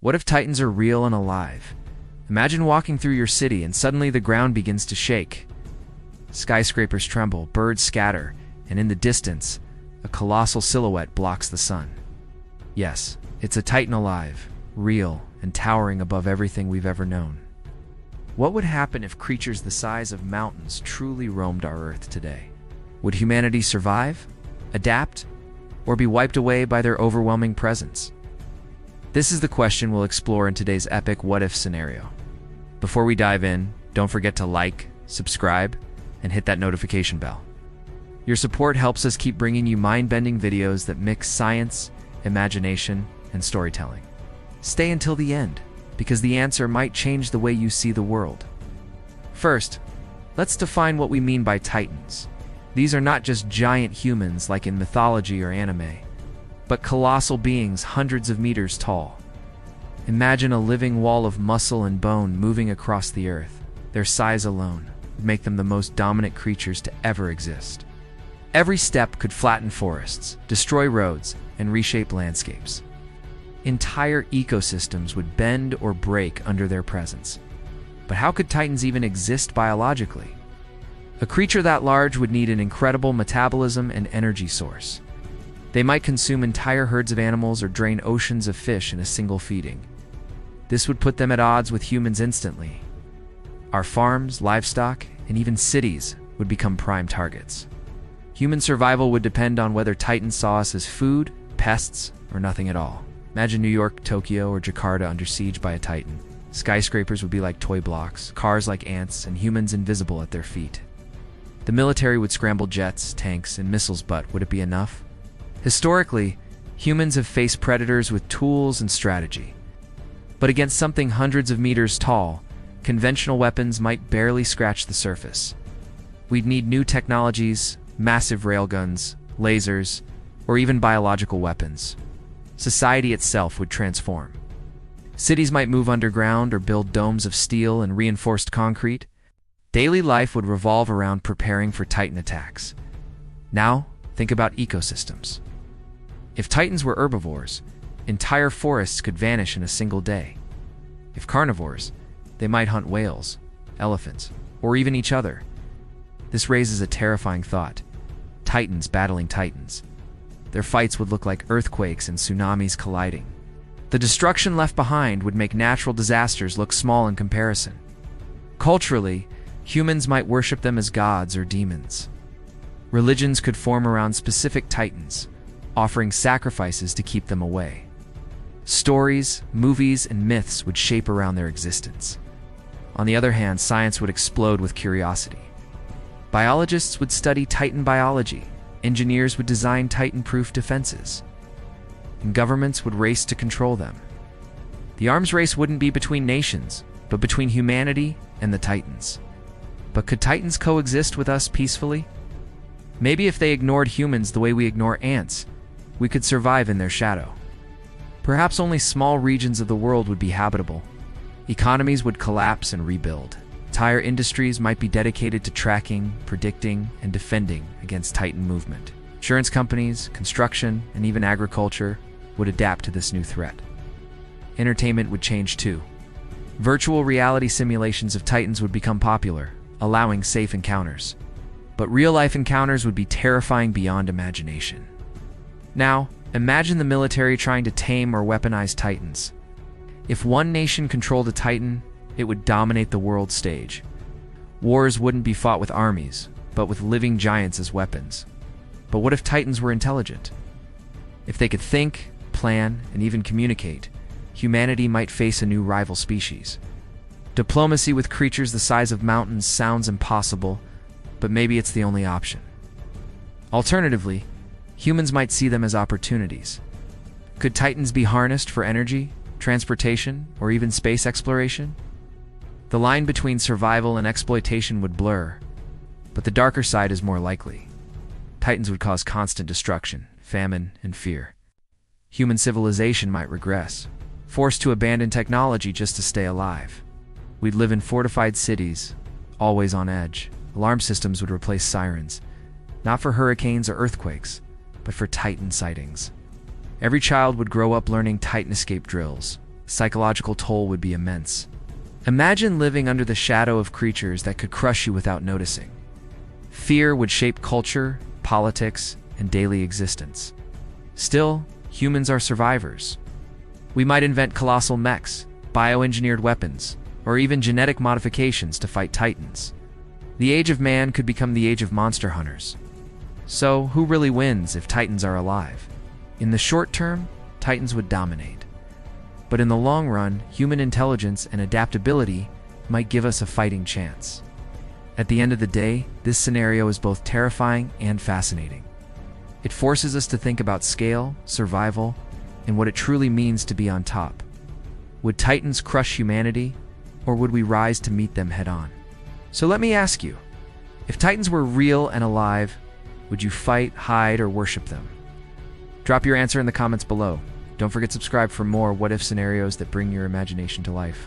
What if Titans are real and alive? Imagine walking through your city and suddenly the ground begins to shake. Skyscrapers tremble, birds scatter, and in the distance, a colossal silhouette blocks the sun. Yes, it's a Titan alive, real, and towering above everything we've ever known. What would happen if creatures the size of mountains truly roamed our Earth today? Would humanity survive, adapt, or be wiped away by their overwhelming presence? This is the question we'll explore in today's epic what-if scenario. Before we dive in, don't forget to like, subscribe, and hit that notification bell. Your support helps us keep bringing you mind-bending videos that mix science, imagination, and storytelling. Stay until the end, because the answer might change the way you see the world. First, let's define what we mean by Titans. These are not just giant humans like in mythology or anime, but colossal beings hundreds of meters tall. Imagine a living wall of muscle and bone moving across the earth. Their size alone would make them the most dominant creatures to ever exist. Every step could flatten forests, destroy roads, and reshape landscapes. Entire ecosystems would bend or break under their presence. But how could Titans even exist biologically? A creature that large would need an incredible metabolism and energy source. They might consume entire herds of animals or drain oceans of fish in a single feeding. This would put them at odds with humans instantly. Our farms, livestock, and even cities would become prime targets. Human survival would depend on whether Titans saw us as food, pests, or nothing at all. Imagine New York, Tokyo, or Jakarta under siege by a Titan. Skyscrapers would be like toy blocks, cars like ants, and humans invisible at their feet. The military would scramble jets, tanks, and missiles, but would it be enough? Historically, humans have faced predators with tools and strategy. But against something hundreds of meters tall, conventional weapons might barely scratch the surface. We'd need new technologies, massive railguns, lasers, or even biological weapons. Society itself would transform. Cities might move underground or build domes of steel and reinforced concrete. Daily life would revolve around preparing for Titan attacks. Now, think about ecosystems. If Titans were herbivores, entire forests could vanish in a single day. If carnivores, they might hunt whales, elephants, or even each other. This raises a terrifying thought. Titans battling Titans. Their fights would look like earthquakes and tsunamis colliding. The destruction left behind would make natural disasters look small in comparison. Culturally, humans might worship them as gods or demons. Religions could form around specific Titans, offering sacrifices to keep them away. Stories, movies, and myths would shape around their existence. On the other hand, science would explode with curiosity. Biologists would study Titan biology, engineers would design Titan-proof defenses, and governments would race to control them. The arms race wouldn't be between nations, but between humanity and the Titans. But could Titans coexist with us peacefully? Maybe if they ignored humans the way we ignore ants, we could survive in their shadow. Perhaps only small regions of the world would be habitable. Economies would collapse and rebuild. Entire industries might be dedicated to tracking, predicting, and defending against Titan movement. Insurance companies, construction, and even agriculture would adapt to this new threat. Entertainment would change too. Virtual reality simulations of Titans would become popular, allowing safe encounters. But real-life encounters would be terrifying beyond imagination. Now, imagine the military trying to tame or weaponize Titans. If one nation controlled a Titan, it would dominate the world stage. Wars wouldn't be fought with armies, but with living giants as weapons. But what if Titans were intelligent? If they could think, plan, and even communicate, humanity might face a new rival species. Diplomacy with creatures the size of mountains sounds impossible, but maybe it's the only option. Alternatively, humans might see them as opportunities. Could Titans be harnessed for energy, transportation, or even space exploration? The line between survival and exploitation would blur, but the darker side is more likely. Titans would cause constant destruction, famine, and fear. Human civilization might regress, forced to abandon technology just to stay alive. We'd live in fortified cities, always on edge. Alarm systems would replace sirens, not for hurricanes or earthquakes, but for Titan sightings. Every child would grow up learning Titan escape drills, psychological toll would be immense. Imagine living under the shadow of creatures that could crush you without noticing. Fear would shape culture, politics, and daily existence. Still, humans are survivors. We might invent colossal mechs, bioengineered weapons, or even genetic modifications to fight titans. The age of man could become the age of monster hunters. So, who really wins if titans are alive? In the short term, titans would dominate. But in the long run, human intelligence and adaptability might give us a fighting chance. At the end of the day, this scenario is both terrifying and fascinating. It forces us to think about scale, survival, and what it truly means to be on top. Would titans crush humanity, or would we rise to meet them head-on? So let me ask you, if titans were real and alive, would you fight, hide, or worship them? Drop your answer in the comments below. Don't forget to subscribe for more what-if scenarios that bring your imagination to life.